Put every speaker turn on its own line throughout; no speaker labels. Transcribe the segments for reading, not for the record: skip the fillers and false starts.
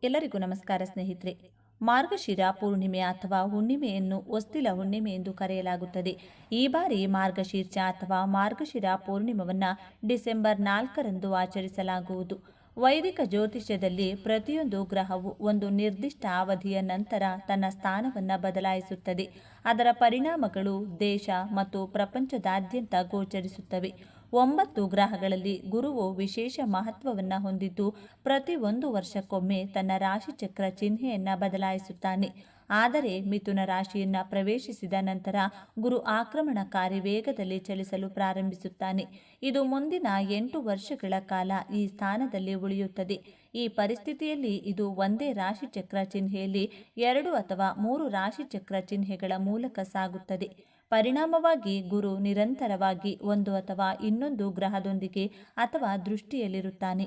ಎಲ್ಲರಿಗೂ ನಮಸ್ಕಾರ ಸ್ನೇಹಿತರೆ. ಮಾರ್ಗಶಿರ ಪೂರ್ಣಿಮೆ ಅಥವಾ ಹುಣ್ಣಿಮೆಯನ್ನು ಹೊಸ್ತಿಲ ಹುಣ್ಣಿಮೆ ಎಂದು ಕರೆಯಲಾಗುತ್ತದೆ. ಈ ಬಾರಿ ಮಾರ್ಗಶೀರ್ಷ ಅಥವಾ ಮಾರ್ಗಶಿರ ಪೂರ್ಣಿಮವನ್ನು ಡಿಸೆಂಬರ್ 4ರಂದು ಆಚರಿಸಲಾಗುವುದು. ವೈದಿಕ ಜ್ಯೋತಿಷ್ಯದಲ್ಲಿ ಪ್ರತಿಯೊಂದು ಗ್ರಹವು ಒಂದು ನಿರ್ದಿಷ್ಟ ಅವಧಿಯ ನಂತರ ತನ್ನ ಸ್ಥಾನವನ್ನು ಬದಲಾಯಿಸುತ್ತದೆ. ಅದರ ಪರಿಣಾಮಗಳು ದೇಶ ಮತ್ತು ಪ್ರಪಂಚದಾದ್ಯಂತ ಗೋಚರಿಸುತ್ತವೆ. 9 ಗ್ರಹಗಳಲ್ಲಿ ಗುರುವು ವಿಶೇಷ ಮಹತ್ವವನ್ನು ಹೊಂದಿದ್ದು ಪ್ರತಿ 1 ವರ್ಷಕ್ಕೊಮ್ಮೆ ತನ್ನ ರಾಶಿಚಕ್ರ ಚಿಹ್ನೆಯನ್ನು ಬದಲಾಯಿಸುತ್ತಾನೆ. ಆದರೆ ಮಿಥುನ ರಾಶಿಯನ್ನು ಪ್ರವೇಶಿಸಿದ ನಂತರ ಗುರು ಆಕ್ರಮಣಕಾರಿ ವೇಗದಲ್ಲಿ ಚಲಿಸಲು ಪ್ರಾರಂಭಿಸುತ್ತಾನೆ. ಇದು ಮುಂದಿನ 8 ವರ್ಷಗಳ ಕಾಲ ಈ ಸ್ಥಾನದಲ್ಲಿ ಉಳಿಯುತ್ತದೆ. ಈ ಪರಿಸ್ಥಿತಿಯಲ್ಲಿ ಇದು ಒಂದೇ ರಾಶಿಚಕ್ರ ಚಿಹ್ನೆಯಲ್ಲಿ 2 ಅಥವಾ 3 ರಾಶಿಚಕ್ರ ಚಿಹ್ನೆಗಳ ಮೂಲಕ ಸಾಗುತ್ತದೆ. ಪರಿಣಾಮವಾಗಿ ಗುರು ನಿರಂತರವಾಗಿ ಒಂದು ಅಥವಾ ಇನ್ನೊಂದು ಗ್ರಹದೊಂದಿಗೆ ಅಥವಾ ದೃಷ್ಟಿಯಲ್ಲಿರುತ್ತಾನೆ.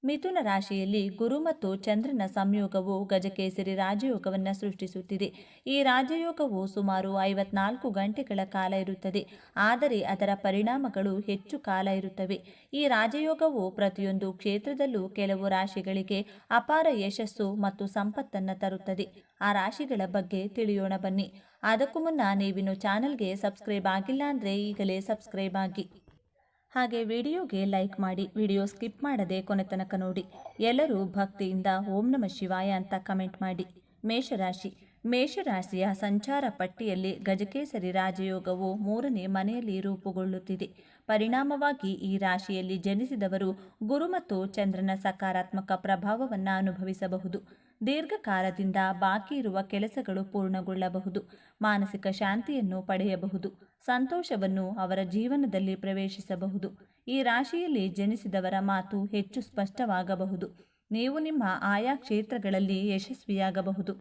ಮಿಥುನ ರಾಶಿಯಲ್ಲಿ ಗುರು ಮತ್ತು ಚಂದ್ರನ ಸಂಯೋಗವು ಗಜಕೇಸರಿ ರಾಜಯೋಗವನ್ನು ಸೃಷ್ಟಿಸುತ್ತಿದೆ. ಈ ರಾಜಯೋಗವು ಸುಮಾರು 54 ಗಂಟೆಗಳ ಕಾಲ ಇರುತ್ತದೆ, ಆದರೆ ಅದರ ಪರಿಣಾಮಗಳು ಹೆಚ್ಚು ಕಾಲ ಇರುತ್ತವೆ. ಈ ರಾಜಯೋಗವು ಪ್ರತಿಯೊಂದು ಕ್ಷೇತ್ರದಲ್ಲೂ ಕೆಲವು ರಾಶಿಗಳಿಗೆ ಅಪಾರ ಯಶಸ್ಸು ಮತ್ತು ಸಂಪತ್ತನ್ನು ತರುತ್ತದೆ. ಆ ರಾಶಿಗಳ ಬಗ್ಗೆ ತಿಳಿಯೋಣ ಬನ್ನಿ. ಅದಕ್ಕೂ ಮುನ್ನ ನೀವಿನ್ನು ಚಾನಲ್ಗೆ ಸಬ್ಸ್ಕ್ರೈಬ್ ಆಗಿಲ್ಲ ಅಂದರೆ ಈಗಲೇ ಸಬ್ಸ್ಕ್ರೈಬ್ ಆಗಿ, ಹಾಗೆ ವಿಡಿಯೋಗೆ ಲೈಕ್ ಮಾಡಿ, ವಿಡಿಯೋ ಸ್ಕಿಪ್ ಮಾಡದೆ ಕೊನೆ ತನಕ ನೋಡಿ. ಎಲ್ಲರೂ ಭಕ್ತಿಯಿಂದ ಓಂ ನಮಃ ಶಿವಾಯ ಅಂತ ಕಮೆಂಟ್ ಮಾಡಿ. ಮೇಷರಾಶಿ. ಮೇಷರಾಶಿಯ ಸಂಚಾರ ಪಟ್ಟಿಯಲ್ಲಿ ಗಜಕೇಸರಿ ರಾಜಯೋಗವು 3ನೇ ಮನೆಯಲ್ಲಿ ರೂಪುಗೊಳ್ಳುತ್ತಿದೆ. ಪರಿಣಾಮವಾಗಿ ಈ ರಾಶಿಯಲ್ಲಿ ಜನಿಸಿದವರು ಗುರು ಮತ್ತು ಚಂದ್ರನ ಸಕಾರಾತ್ಮಕ ಪ್ರಭಾವವನ್ನು ಅನುಭವಿಸಬಹುದು. ದೀರ್ಘಕಾಲದಿಂದ ಬಾಕಿ ಇರುವ ಕೆಲಸಗಳು ಪೂರ್ಣಗೊಳ್ಳಬಹುದು. ಮಾನಸಿಕ ಶಾಂತಿಯನ್ನು ಪಡೆಯಬಹುದು. ಸಂತೋಷವನ್ನು ಅವರ ಜೀವನದಲ್ಲಿ ಪ್ರವೇಶಿಸಬಹುದು. ಈ ರಾಶಿಯಲ್ಲಿ ಜನಿಸಿದವರ ಮಾತು ಹೆಚ್ಚು ಸ್ಪಷ್ಟವಾಗಬಹುದು. ನೀವು ನಿಮ್ಮ ಆಯಾ ಕ್ಷೇತ್ರಗಳಲ್ಲಿ ಯಶಸ್ವಿಯಾಗಬಹುದು.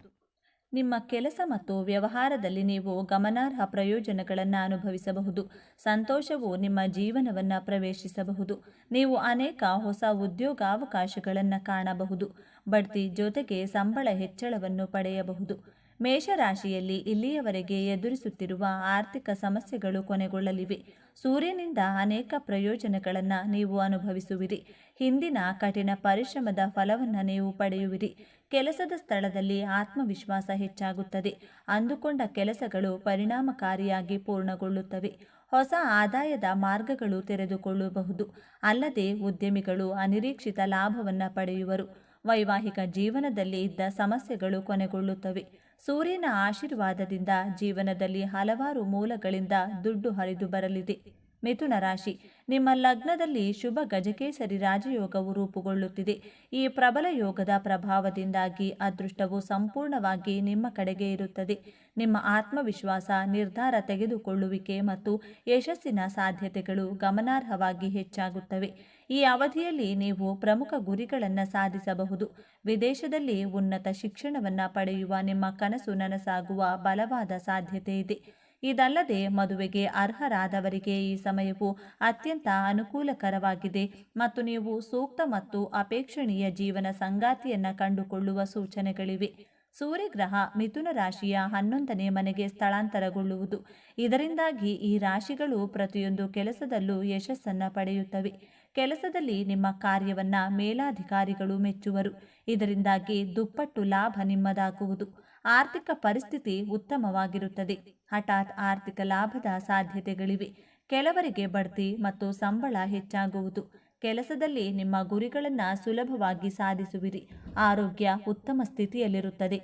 ನಿಮ್ಮ ಕೆಲಸ ಮತ್ತು ವ್ಯವಹಾರದಲ್ಲಿ ನೀವು ಗಮನಾರ್ಹ ಪ್ರಯೋಜನಗಳನ್ನು ಅನುಭವಿಸಬಹುದು. ಸಂತೋಷವು ನಿಮ್ಮ ಜೀವನವನ್ನು ಪ್ರವೇಶಿಸಬಹುದು. ನೀವು ಅನೇಕ ಹೊಸ ಉದ್ಯೋಗಾವಕಾಶಗಳನ್ನು ಕಾಣಬಹುದು. ಬಡ್ತಿ ಜೊತೆಗೆ ಸಂಬಳ ಹೆಚ್ಚಳವನ್ನು ಪಡೆಯಬಹುದು. ಮೇಷರಾಶಿಯಲ್ಲಿ ಇಲ್ಲಿಯವರೆಗೆ ಎದುರಿಸುತ್ತಿರುವ ಆರ್ಥಿಕ ಸಮಸ್ಯೆಗಳು ಕೊನೆಗೊಳ್ಳಲಿವೆ. ಸೂರ್ಯನಿಂದ ಅನೇಕ ಪ್ರಯೋಜನಗಳನ್ನು ನೀವು ಅನುಭವಿಸುವಿರಿ. ಹಿಂದಿನ ಕಠಿಣ ಪರಿಶ್ರಮದ ಫಲವನ್ನು ನೀವು ಪಡೆಯುವಿರಿ. ಕೆಲಸದ ಸ್ಥಳದಲ್ಲಿ ಆತ್ಮವಿಶ್ವಾಸ ಹೆಚ್ಚಾಗುತ್ತದೆ. ಅಂದುಕೊಂಡ ಕೆಲಸಗಳು ಪರಿಣಾಮಕಾರಿಯಾಗಿ ಪೂರ್ಣಗೊಳ್ಳುತ್ತವೆ. ಹೊಸ ಆದಾಯದ ಮಾರ್ಗಗಳು ತೆರೆದುಕೊಳ್ಳಬಹುದು. ಅಲ್ಲದೆ ಉದ್ಯಮಿಗಳು ಅನಿರೀಕ್ಷಿತ ಲಾಭವನ್ನು ಪಡೆಯುವರು. ವೈವಾಹಿಕ ಜೀವನದಲ್ಲಿ ಇದ್ದ ಸಮಸ್ಯೆಗಳು ಕೊನೆಗೊಳ್ಳುತ್ತವೆ. ಸೂರ್ಯನ ಆಶೀರ್ವಾದದಿಂದ ಜೀವನದಲ್ಲಿ ಹಲವಾರು ಮೂಲಗಳಿಂದ ದುಡ್ಡು ಹರಿದು ಬರಲಿದೆ. ಮಿಥುನ ರಾಶಿ. ನಿಮ್ಮ ಲಗ್ನದಲ್ಲಿ ಶುಭ ಗಜಕೇಸರಿ ರಾಜಯೋಗವು ರೂಪುಗೊಳ್ಳುತ್ತಿದೆ. ಈ ಪ್ರಬಲ ಯೋಗದ ಪ್ರಭಾವದಿಂದಾಗಿ ಅದೃಷ್ಟವು ಸಂಪೂರ್ಣವಾಗಿ ನಿಮ್ಮ ಕಡೆಗೆ ಇರುತ್ತದೆ. ನಿಮ್ಮ ಆತ್ಮವಿಶ್ವಾಸ, ನಿರ್ಧಾರ ತೆಗೆದುಕೊಳ್ಳುವಿಕೆ ಮತ್ತು ಯಶಸ್ಸಿನ ಸಾಧ್ಯತೆಗಳು ಗಮನಾರ್ಹವಾಗಿ ಹೆಚ್ಚಾಗುತ್ತವೆ. ಈ ಅವಧಿಯಲ್ಲಿ ನೀವು ಪ್ರಮುಖ ಗುರಿಗಳನ್ನು ಸಾಧಿಸಬಹುದು. ವಿದೇಶದಲ್ಲಿ ಉನ್ನತ ಶಿಕ್ಷಣವನ್ನು ಪಡೆಯುವ ನಿಮ್ಮ ಕನಸು ನನಸಾಗುವ ಬಲವಾದ ಸಾಧ್ಯತೆ ಇದೆ. ಇದಲ್ಲದೆ ಮದುವೆಗೆ ಅರ್ಹರಾದವರಿಗೆ ಈ ಸಮಯವು ಅತ್ಯಂತ ಅನುಕೂಲಕರವಾಗಿದೆ ಮತ್ತು ನೀವು ಸೂಕ್ತ ಮತ್ತು ಅಪೇಕ್ಷಣೀಯ ಜೀವನ ಸಂಗಾತಿಯನ್ನು ಕಂಡುಕೊಳ್ಳುವ ಸೂಚನೆಗಳಿವೆ. ಸೂರ್ಯಗ್ರಹ ಮಿಥುನ ರಾಶಿಯ 11ನೇ ಮನೆಗೆ ಸ್ಥಳಾಂತರಗೊಳ್ಳುವುದು. ಇದರಿಂದಾಗಿ ಈ ರಾಶಿಗಳು ಪ್ರತಿಯೊಂದು ಕೆಲಸದಲ್ಲೂ ಯಶಸ್ಸನ್ನು ಪಡೆಯುತ್ತವೆ. ಕೆಲಸದಲ್ಲಿ ನಿಮ್ಮ ಕಾರ್ಯವನ್ನು ಮೇಲಾಧಿಕಾರಿಗಳು ಮೆಚ್ಚುವರು. ಇದರಿಂದಾಗಿ ದುಪ್ಪಟ್ಟು ಲಾಭ ನಿಮ್ಮದಾಗುವುದು. ಆರ್ಥಿಕ ಪರಿಸ್ಥಿತಿ ಉತ್ತಮವಾಗಿರುತ್ತದೆ. ಹಠಾತ್ ಆರ್ಥಿಕ ಲಾಭದ ಸಾಧ್ಯತೆಗಳಿವೆ. ಕೆಲವರಿಗೆ ಬಡ್ತಿ ಮತ್ತು ಸಂಬಳ ಹೆಚ್ಚಾಗುವುದು. ಕೆಲಸದಲ್ಲಿ ನಿಮ್ಮ ಗುರಿಗಳನ್ನು ಸುಲಭವಾಗಿ ಸಾಧಿಸುವಿರಿ. ಆರೋಗ್ಯ ಉತ್ತಮ ಸ್ಥಿತಿಯಲ್ಲಿರುತ್ತದೆ.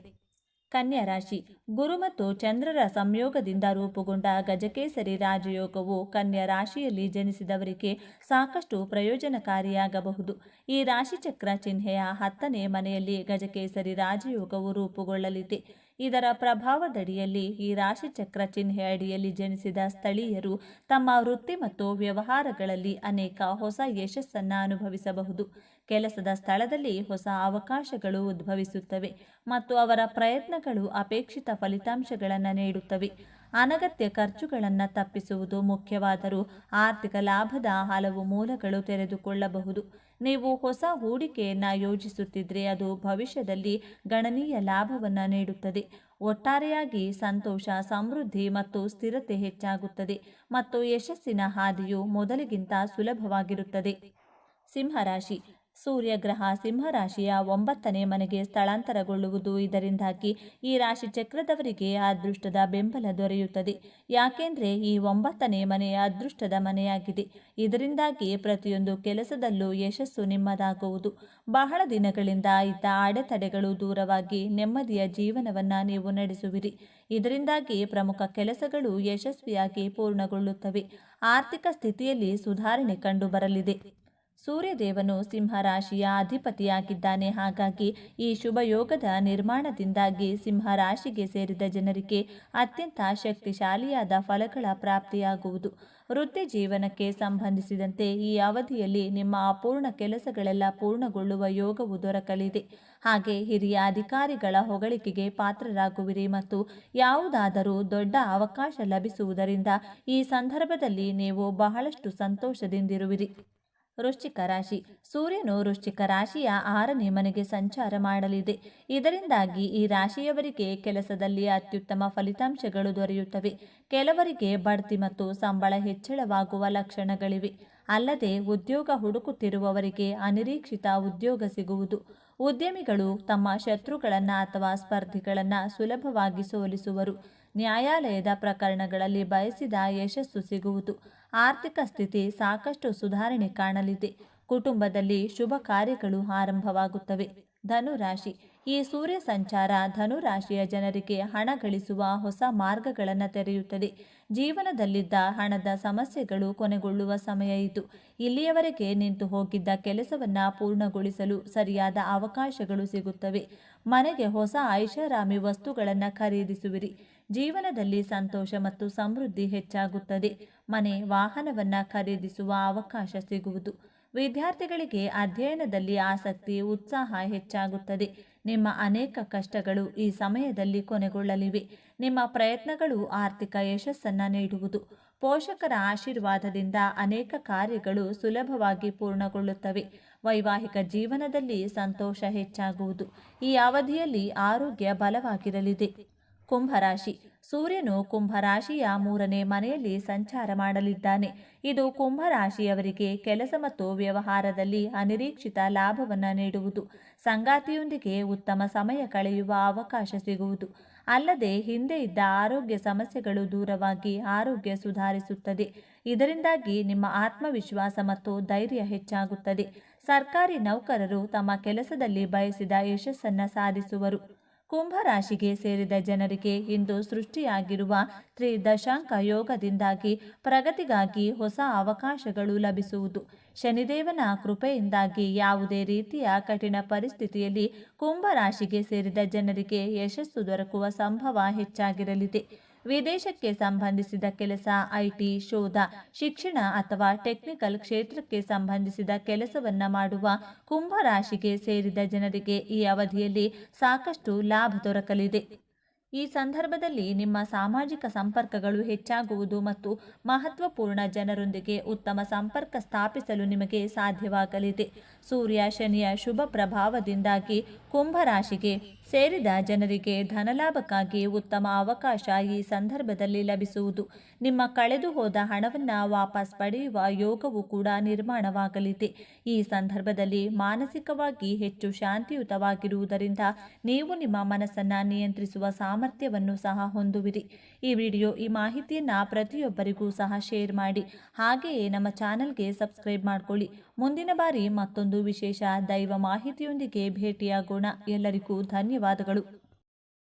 ಕನ್ಯಾ ರಾಶಿ. ಗುರು ಮತ್ತು ಚಂದ್ರರ ಸಂಯೋಗದಿಂದ ರೂಪುಗೊಂಡ ಗಜಕೇಸರಿ ರಾಜಯೋಗವು ಕನ್ಯಾ ರಾಶಿಯಲ್ಲಿ ಜನಿಸಿದವರಿಗೆ ಸಾಕಷ್ಟು ಪ್ರಯೋಜನಕಾರಿಯಾಗಬಹುದು. ಈ ರಾಶಿಚಕ್ರ ಚಿಹ್ನೆಯ 10ನೇ ಮನೆಯಲ್ಲಿ ಗಜಕೇಸರಿ ರಾಜಯೋಗವು ರೂಪುಗೊಳ್ಳಲಿದೆ. ಇದರ ಪ್ರಭಾವದಡಿಯಲ್ಲಿ ಈ ರಾಶಿಚಕ್ರ ಚಿಹ್ನೆ ಅಡಿಯಲ್ಲಿ ಜನಿಸಿದ ಸ್ಥಳೀಯರು ತಮ್ಮ ವೃತ್ತಿ ಮತ್ತು ವ್ಯವಹಾರಗಳಲ್ಲಿ ಅನೇಕ ಹೊಸ ಯಶಸ್ಸನ್ನು ಅನುಭವಿಸಬಹುದು. ಕೆಲಸದ ಸ್ಥಳದಲ್ಲಿ ಹೊಸ ಅವಕಾಶಗಳು ಉದ್ಭವಿಸುತ್ತವೆ ಮತ್ತು ಅವರ ಪ್ರಯತ್ನಗಳು ಅಪೇಕ್ಷಿತ ಫಲಿತಾಂಶಗಳನ್ನು ನೀಡುತ್ತವೆ. ಅನಗತ್ಯ ಖರ್ಚುಗಳನ್ನು ತಪ್ಪಿಸುವುದು ಮುಖ್ಯವಾದರೂ ಆರ್ಥಿಕ ಲಾಭದ ಹಲವು ಮೂಲಗಳು ತೆರೆದುಕೊಳ್ಳಬಹುದು. ನೀವು ಹೊಸ ಹೂಡಿಕೆಯನ್ನು ಯೋಜಿಸುತ್ತಿದ್ದರೆ ಅದು ಭವಿಷ್ಯದಲ್ಲಿ ಗಣನೀಯ ಲಾಭವನ್ನು ನೀಡುತ್ತದೆ. ಒಟ್ಟಾರೆಯಾಗಿ ಸಂತೋಷ, ಸಮೃದ್ಧಿ ಮತ್ತು ಸ್ಥಿರತೆ ಹೆಚ್ಚಾಗುತ್ತದೆ ಮತ್ತು ಯಶಸ್ಸಿನ ಹಾದಿಯು ಮೊದಲಿಗಿಂತ ಸುಲಭವಾಗಿರುತ್ತದೆ. ಸಿಂಹರಾಶಿ. ಸೂರ್ಯಗ್ರಹ ಸಿಂಹರಾಶಿಯ 9ನೇ ಮನೆಗೆ ಸ್ಥಳಾಂತರಗೊಳ್ಳುವುದು. ಇದರಿಂದಾಗಿ ಈ ರಾಶಿ ಚಕ್ರದವರಿಗೆ ಅದೃಷ್ಟದ ಬೆಂಬಲ ದೊರೆಯುತ್ತದೆ. ಯಾಕೆಂದರೆ ಈ 9ನೇ ಮನೆ ಅದೃಷ್ಟದ ಮನೆಯಾಗಿದೆ. ಇದರಿಂದಾಗಿ ಪ್ರತಿಯೊಂದು ಕೆಲಸದಲ್ಲೂ ಯಶಸ್ಸು ನಿಮ್ಮದಾಗುವುದು. ಬಹಳ ದಿನಗಳಿಂದ ಇದ್ದ ಅಡೆತಡೆಗಳು ದೂರವಾಗಿ ನೆಮ್ಮದಿಯ ಜೀವನವನ್ನು ನೀವು ನಡೆಸುವಿರಿ. ಇದರಿಂದಾಗಿ ಪ್ರಮುಖ ಕೆಲಸಗಳು ಯಶಸ್ವಿಯಾಗಿ ಪೂರ್ಣಗೊಳ್ಳುತ್ತವೆ. ಆರ್ಥಿಕ ಸ್ಥಿತಿಯಲ್ಲಿ ಸುಧಾರಣೆ ಕಂಡುಬರಲಿದೆ. ಸೂರ್ಯದೇವನು ಸಿಂಹರಾಶಿಯ ಅಧಿಪತಿಯಾಗಿದ್ದಾನೆ. ಹಾಗಾಗಿ ಈ ಶುಭಯೋಗದ ನಿರ್ಮಾಣದಿಂದಾಗಿ ಸಿಂಹರಾಶಿಗೆ ಸೇರಿದ ಜನರಿಗೆ ಅತ್ಯಂತ ಶಕ್ತಿಶಾಲಿಯಾದ ಫಲಗಳ ಪ್ರಾಪ್ತಿಯಾಗುವುದು. ವೃತ್ತಿ ಜೀವನಕ್ಕೆ ಸಂಬಂಧಿಸಿದಂತೆ ಈ ಅವಧಿಯಲ್ಲಿ ನಿಮ್ಮ ಅಪೂರ್ಣ ಕೆಲಸಗಳೆಲ್ಲ ಪೂರ್ಣಗೊಳ್ಳುವ ಯೋಗವು ದೊರಕಲಿದೆ. ಹಾಗೆ ಹಿರಿಯ ಅಧಿಕಾರಿಗಳ ಹೊಗಳಿಕೆಗೆ ಪಾತ್ರರಾಗುವಿರಿ ಮತ್ತು ಯಾವುದಾದರೂ ದೊಡ್ಡ ಅವಕಾಶ ಲಭಿಸುವುದರಿಂದ ಈ ಸಂದರ್ಭದಲ್ಲಿ ನೀವು ಬಹಳಷ್ಟು ಸಂತೋಷದಿಂದಿರುವಿರಿ. ವೃಶ್ಚಿಕ ರಾಶಿ. ಸೂರ್ಯನು ವೃಶ್ಚಿಕ ರಾಶಿಯ 6ನೇ ಮನೆಗೆ ಸಂಚಾರ ಮಾಡಲಿದೆ. ಇದರಿಂದಾಗಿ ಈ ರಾಶಿಯವರಿಗೆ ಕೆಲಸದಲ್ಲಿ ಅತ್ಯುತ್ತಮ ಫಲಿತಾಂಶಗಳು ದೊರೆಯುತ್ತವೆ. ಕೆಲವರಿಗೆ ಬಡ್ತಿ ಮತ್ತು ಸಂಬಳ ಹೆಚ್ಚಳವಾಗುವ ಲಕ್ಷಣಗಳಿವೆ. ಅಲ್ಲದೆ ಉದ್ಯೋಗ ಹುಡುಕುತ್ತಿರುವವರಿಗೆ ಅನಿರೀಕ್ಷಿತ ಉದ್ಯೋಗ ಸಿಗುವುದು. ಉದ್ಯಮಿಗಳು ತಮ್ಮ ಶತ್ರುಗಳನ್ನು ಅಥವಾ ಸ್ಪರ್ಧಿಗಳನ್ನು ಸುಲಭವಾಗಿ ಸೋಲಿಸುವರು. ನ್ಯಾಯಾಲಯದ ಪ್ರಕರಣಗಳಲ್ಲಿ ಬಯಸಿದ ಯಶಸ್ಸು ಸಿಗುವುದು. ಆರ್ಥಿಕ ಸ್ಥಿತಿ ಸಾಕಷ್ಟು ಸುಧಾರಣೆ ಕಾಣಲಿದೆ. ಕುಟುಂಬದಲ್ಲಿ ಶುಭ ಕಾರ್ಯಗಳು ಆರಂಭವಾಗುತ್ತವೆ. ಧನುರಾಶಿ. ಈ ಸೂರ್ಯ ಸಂಚಾರ ಧನುರಾಶಿಯ ಜನರಿಗೆ ಹಣ ಗಳಿಸುವ ಹೊಸ ಮಾರ್ಗಗಳನ್ನು ತೆರೆಯುತ್ತದೆ. ಜೀವನದಲ್ಲಿದ್ದ ಹಣದ ಸಮಸ್ಯೆಗಳು ಕೊನೆಗೊಳ್ಳುವ ಸಮಯ ಇದು. ಇಲ್ಲಿಯವರೆಗೆ ನಿಂತು ಹೋಗಿದ್ದ ಕೆಲಸವನ್ನು ಪೂರ್ಣಗೊಳಿಸಲು ಸರಿಯಾದ ಅವಕಾಶಗಳು ಸಿಗುತ್ತವೆ. ಮನೆಗೆ ಹೊಸ ಐಷಾರಾಮಿ ವಸ್ತುಗಳನ್ನು ಖರೀದಿಸುವಿರಿ. ಜೀವನದಲ್ಲಿ ಸಂತೋಷ ಮತ್ತು ಸಮೃದ್ಧಿ ಹೆಚ್ಚಾಗುತ್ತದೆ. ಮನೆ ವಾಹನವನ್ನು ಖರೀದಿಸುವ ಅವಕಾಶ ಸಿಗುವುದು. ವಿದ್ಯಾರ್ಥಿಗಳಿಗೆ ಅಧ್ಯಯನದಲ್ಲಿ ಆಸಕ್ತಿ ಉತ್ಸಾಹ ಹೆಚ್ಚಾಗುತ್ತದೆ. ನಿಮ್ಮ ಅನೇಕ ಕಷ್ಟಗಳು ಈ ಸಮಯದಲ್ಲಿ ಕೊನೆಗೊಳ್ಳಲಿವೆ. ನಿಮ್ಮ ಪ್ರಯತ್ನಗಳು ಆರ್ಥಿಕ ಯಶಸ್ಸನ್ನು ನೀಡುವುದು. ಪೋಷಕರ ಆಶೀರ್ವಾದದಿಂದ ಅನೇಕ ಕಾರ್ಯಗಳು ಸುಲಭವಾಗಿ ಪೂರ್ಣಗೊಳ್ಳುತ್ತವೆ. ವೈವಾಹಿಕ ಜೀವನದಲ್ಲಿ ಸಂತೋಷ ಹೆಚ್ಚಾಗುವುದು. ಈ ಅವಧಿಯಲ್ಲಿ ಆರೋಗ್ಯ ಬಲವಾಗಿರಲಿದೆ. ಕುಂಭರಾಶಿ. ಸೂರ್ಯನು ಕುಂಭರಾಶಿಯ 3ನೇ ಮನೆಯಲ್ಲಿ ಸಂಚಾರ ಮಾಡಲಿದ್ದಾನೆ. ಇದು ಕುಂಭರಾಶಿಯವರಿಗೆ ಕೆಲಸ ಮತ್ತು ವ್ಯವಹಾರದಲ್ಲಿ ಅನಿರೀಕ್ಷಿತ ಲಾಭವನ್ನು ನೀಡುವುದು. ಸಂಗಾತಿಯೊಂದಿಗೆ ಉತ್ತಮ ಸಮಯ ಕಳೆಯುವ ಅವಕಾಶ ಸಿಗುವುದು. ಅಲ್ಲದೆ ಹಿಂದೆ ಇದ್ದ ಆರೋಗ್ಯ ಸಮಸ್ಯೆಗಳು ದೂರವಾಗಿ ಆರೋಗ್ಯ ಸುಧಾರಿಸುತ್ತದೆ. ಇದರಿಂದಾಗಿ ನಿಮ್ಮ ಆತ್ಮವಿಶ್ವಾಸ ಮತ್ತು ಧೈರ್ಯ ಹೆಚ್ಚಾಗುತ್ತದೆ. ಸರ್ಕಾರಿ ನೌಕರರು ತಮ್ಮ ಕೆಲಸದಲ್ಲಿ ಬಯಸಿದ ಯಶಸ್ಸನ್ನು ಸಾಧಿಸುವರು. ಕುಂಭರಾಶಿಗೆ ಸೇರಿದ ಜನರಿಗೆ ಇಂದು ಸೃಷ್ಟಿಯಾಗಿರುವ ತ್ರಿದಶಾಂಕ ಯೋಗದಿಂದಾಗಿ ಪ್ರಗತಿಗಾಗಿ ಹೊಸ ಅವಕಾಶಗಳು ಲಭಿಸುವುದು. ಶನಿದೇವನ ಕೃಪೆಯಿಂದಾಗಿ ಯಾವುದೇ ರೀತಿಯ ಕಠಿಣ ಪರಿಸ್ಥಿತಿಯಲ್ಲಿ ಕುಂಭರಾಶಿಗೆ ಸೇರಿದ ಜನರಿಗೆ ಯಶಸ್ಸು ದೊರಕುವ ಸಂಭವ ಹೆಚ್ಚಾಗಿರಲಿದೆ. ವಿದೇಶಕ್ಕೆ ಸಂಬಂಧಿಸಿದ ಕೆಲಸ, ಐಟಿ, ಶೋಧ, ಶಿಕ್ಷಣ ಅಥವಾ ಟೆಕ್ನಿಕಲ್ ಕ್ಷೇತ್ರಕ್ಕೆ ಸಂಬಂಧಿಸಿದ ಕೆಲಸವನ್ನು ಮಾಡುವ ಕುಂಭರಾಶಿಗೆ ಸೇರಿದ ಜನರಿಗೆ ಈ ಅವಧಿಯಲ್ಲಿ ಸಾಕಷ್ಟು ಲಾಭ ದೊರಕಲಿದೆ. ಈ ಸಂದರ್ಭದಲ್ಲಿ ನಿಮ್ಮ ಸಾಮಾಜಿಕ ಸಂಪರ್ಕಗಳು ಹೆಚ್ಚಾಗುವುದು ಮತ್ತು ಮಹತ್ವಪೂರ್ಣ ಜನರೊಂದಿಗೆ ಉತ್ತಮ ಸಂಪರ್ಕ ಸ್ಥಾಪಿಸಲು ನಿಮಗೆ ಸಾಧ್ಯವಾಗಲಿದೆ. ಸೂರ್ಯ ಶನಿಯ ಶುಭ ಪ್ರಭಾವದಿಂದಾಗಿ ಕುಂಭರಾಶಿಗೆ ಸೇರಿದ ಜನರಿಗೆ ಧನಲಾಭಕ್ಕಾಗಿ ಉತ್ತಮ ಅವಕಾಶ ಈ ಸಂದರ್ಭದಲ್ಲಿ ಲಭಿಸುವುದು. ನಿಮ್ಮ ಕಳೆದು ಹೋದ ಹಣವನ್ನು ವಾಪಸ್ ಪಡೆಯುವ ಯೋಗವು ಕೂಡ ನಿರ್ಮಾಣವಾಗಲಿದೆ. ಈ ಸಂದರ್ಭದಲ್ಲಿ ಮಾನಸಿಕವಾಗಿ ಹೆಚ್ಚು ಶಾಂತಿಯುತವಾಗಿರುವುದರಿಂದ ನೀವು ನಿಮ್ಮ ಮನಸ್ಸನ್ನು ನಿಯಂತ್ರಿಸುವ ಸಾಮರ್ಥ್ಯವನ್ನು ಸಹ ಹೊಂದುವಿರಿ. ಈ ಮಾಹಿತಿಯನ್ನು ಪ್ರತಿಯೊಬ್ಬರಿಗೂ ಸಹ ಶೇರ್ ಮಾಡಿ. ಹಾಗೆಯೇ ನಮ್ಮ ಚಾನಲ್ಗೆ ಸಬ್ಸ್ಕ್ರೈಬ್ ಮಾಡಿಕೊಳ್ಳಿ. ಮುಂದಿನ ಬಾರಿ ಮತ್ತೊಂದು ವಿಶೇಷ ದೈವ ಮಾಹಿತಿಯೊಂದಿಗೆ ಭೇಟಿಯಾಗೋಣ. ಎಲ್ಲರಿಗೂ ಧನ್ಯವಾದಗಳು.